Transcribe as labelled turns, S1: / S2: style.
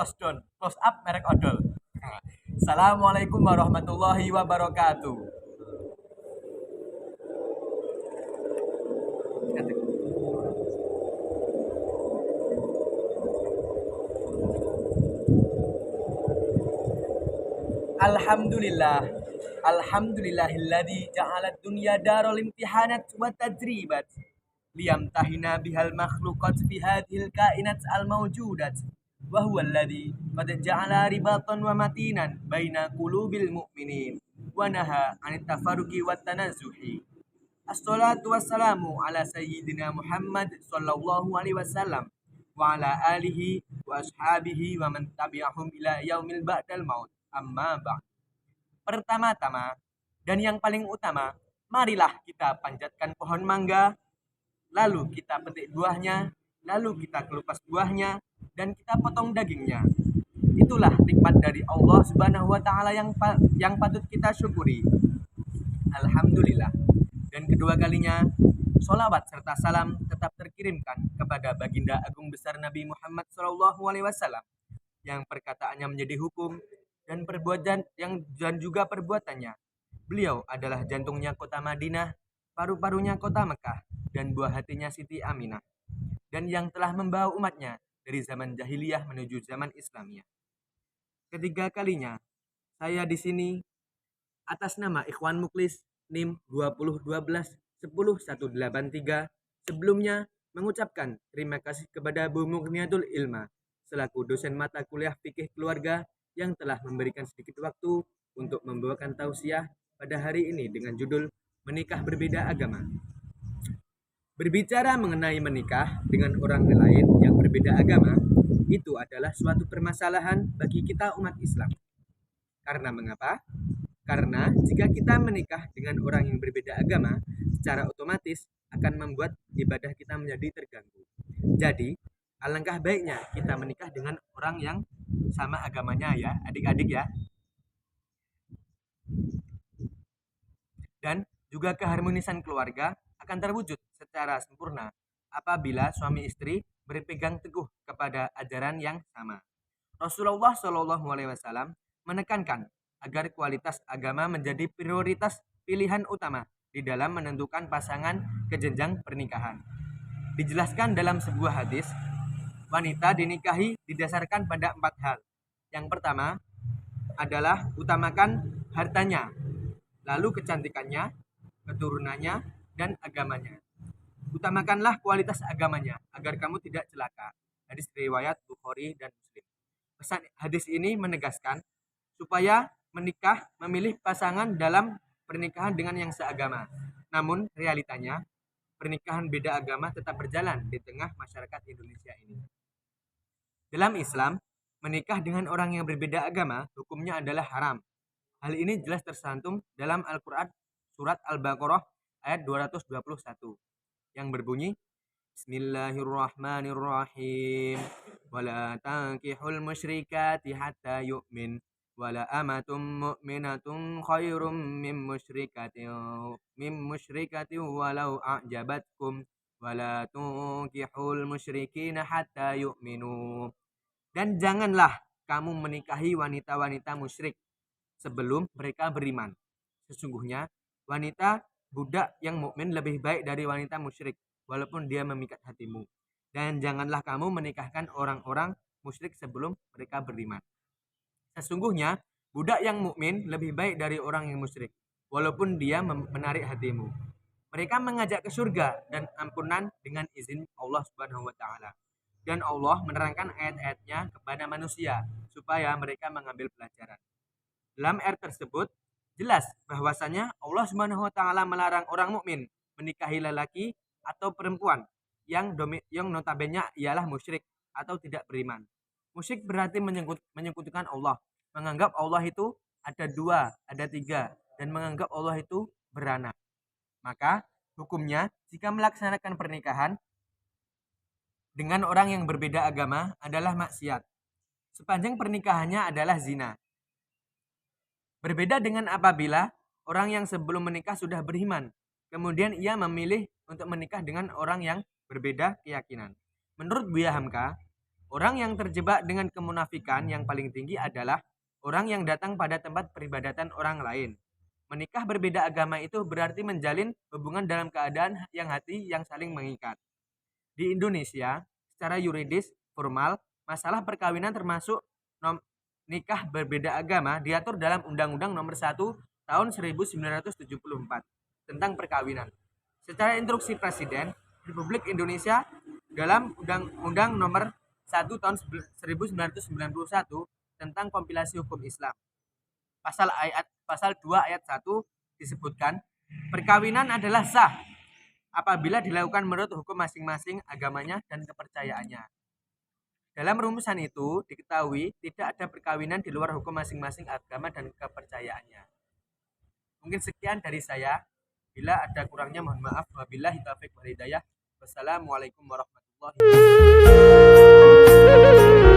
S1: close down, close up merek odol. Assalamualaikum warahmatullahi wabarakatuh. Alhamdulillah. Alhamdulillahilladzi ja'ala dunya darul imtihanat wa tadribat liyamtahina bihal makhluqat fi hadhil kainat al mawjudat wa huwa alladzi qad ja'ala ribatan wa matinan baina qulubil mu'minin wa naha 'anit tafarruqi wat tanazzuhi. Assalatu wassalamu ala sayyidina Muhammad sallallahu alaihi wasallam wa ala alihi wa ashabihi wa man tabi'ahum ila yaumil ba'dal maut. Amma ba'd. Pertama-tama dan yang paling utama, marilah kita panjatkan pohon mangga, lalu kita petik buahnya, lalu kita kelupas buahnya, dan kita potong dagingnya. Itulah nikmat dari Allah Subhanahu wa taala yang patut kita syukuri. Alhamdulillah. Dan kedua kalinya, solawat serta salam tetap terkirimkan kepada baginda agung besar Nabi Muhammad SAW yang perkataannya menjadi hukum dan perbuatan dan juga perbuatannya. Beliau adalah jantungnya kota Madinah, paru-parunya kota Mekah, dan buah hatinya Siti Aminah, dan yang telah membawa umatnya dari zaman jahiliyah menuju zaman Islamiyah. Ketiga kalinya, saya di sini atas nama Ikhwan Muklis NIM 2012 10183 sebelumnya mengucapkan terima kasih kepada Bu Mukniatul Ilma selaku dosen mata kuliah fikih keluarga yang telah memberikan sedikit waktu untuk membawakan tausiah pada hari ini dengan judul Menikah Berbeda Agama. Berbicara mengenai menikah dengan orang lain yang berbeda agama, itu adalah suatu permasalahan bagi kita umat Islam. Karena mengapa? Karena jika kita menikah dengan orang yang berbeda agama, secara otomatis akan membuat ibadah kita menjadi terganggu. Jadi, alangkah baiknya kita menikah dengan orang yang sama agamanya ya, adik-adik ya. Dan juga keharmonisan keluarga akan terwujud secara sempurna apabila suami istri berpegang teguh kepada ajaran yang sama. Rasulullah Shallallahu Alaihi Wasallam menekankan agar kualitas agama menjadi prioritas pilihan utama di dalam menentukan pasangan ke jenjang pernikahan. Dijelaskan dalam sebuah hadis, wanita dinikahi didasarkan pada 4 hal. Yang pertama adalah utamakan hartanya, lalu kecantikannya, keturunannya, dan agamanya. Utamakanlah kualitas agamanya agar kamu tidak celaka. Hadis riwayat Bukhari dan Muslim. Pesan hadis ini menegaskan supaya menikah memilih pasangan dalam pernikahan dengan yang seagama. Namun realitanya pernikahan beda agama tetap berjalan di tengah masyarakat Indonesia ini. Dalam Islam, menikah dengan orang yang berbeda agama hukumnya adalah haram. Hal ini jelas tersantum dalam Al-Quran surat Al-Baqarah ayat 221 yang berbunyi Bismillahirrahmanirrahim wala tankihul musyrikati hatta yu'min wala amatum mu'minatun khairum min musyrikatin walau a'jabatkum wala tunkihul musyrikina hatta yu'minu. Dan janganlah kamu menikahi wanita-wanita musyrik sebelum mereka beriman. Sesungguhnya wanita budak yang mukmin lebih baik dari wanita musyrik walaupun dia memikat hatimu. Dan janganlah kamu menikahkan orang-orang musyrik sebelum mereka beriman. Sesungguhnya budak yang mukmin lebih baik dari orang yang musyrik walaupun dia menarik hatimu. Mereka mengajak ke surga dan ampunan dengan izin Allah Subhanahu wa taala. Dan Allah menerangkan ayat-ayatnya kepada manusia supaya mereka mengambil pelajaran. Dalam ayat tersebut jelas bahwasanya Allah Subhanahu wa taala melarang orang mukmin menikahi lelaki atau perempuan yang notabene ialah musyrik atau tidak beriman. Musyrik berarti menyekutukan Allah, menganggap Allah itu ada 2, ada 3, dan menganggap Allah itu beranak. Maka hukumnya jika melaksanakan pernikahan dengan orang yang berbeda agama adalah maksiat. Sepanjang pernikahannya adalah zina. Berbeda dengan apabila orang yang sebelum menikah sudah beriman, kemudian ia memilih untuk menikah dengan orang yang berbeda keyakinan. Menurut Buya Hamka, Orang yang terjebak dengan kemunafikan yang paling tinggi adalah orang yang datang pada tempat peribadatan orang lain. Menikah berbeda agama itu berarti menjalin hubungan dalam keadaan yang hati yang saling mengikat. Di Indonesia, secara yuridis formal, masalah perkawinan termasuk nikah berbeda agama diatur dalam Undang-Undang Nomor 1 Tahun 1974 tentang perkawinan. Secara instruksi Presiden Republik Indonesia dalam Undang-Undang Nomor 1 Tahun 1991 tentang kompilasi hukum Islam. Pasal 2 ayat 1 disebutkan, perkawinan adalah sah apabila dilakukan menurut hukum masing-masing agamanya dan kepercayaannya. Dalam rumusan itu diketahui tidak ada perkawinan di luar hukum masing-masing agama dan kepercayaannya. Mungkin sekian dari saya. Bila ada kurangnya mohon maaf. Wabillahi taufiq wal hidayah. Wassalamualaikum warahmatullahi wabarakatuh.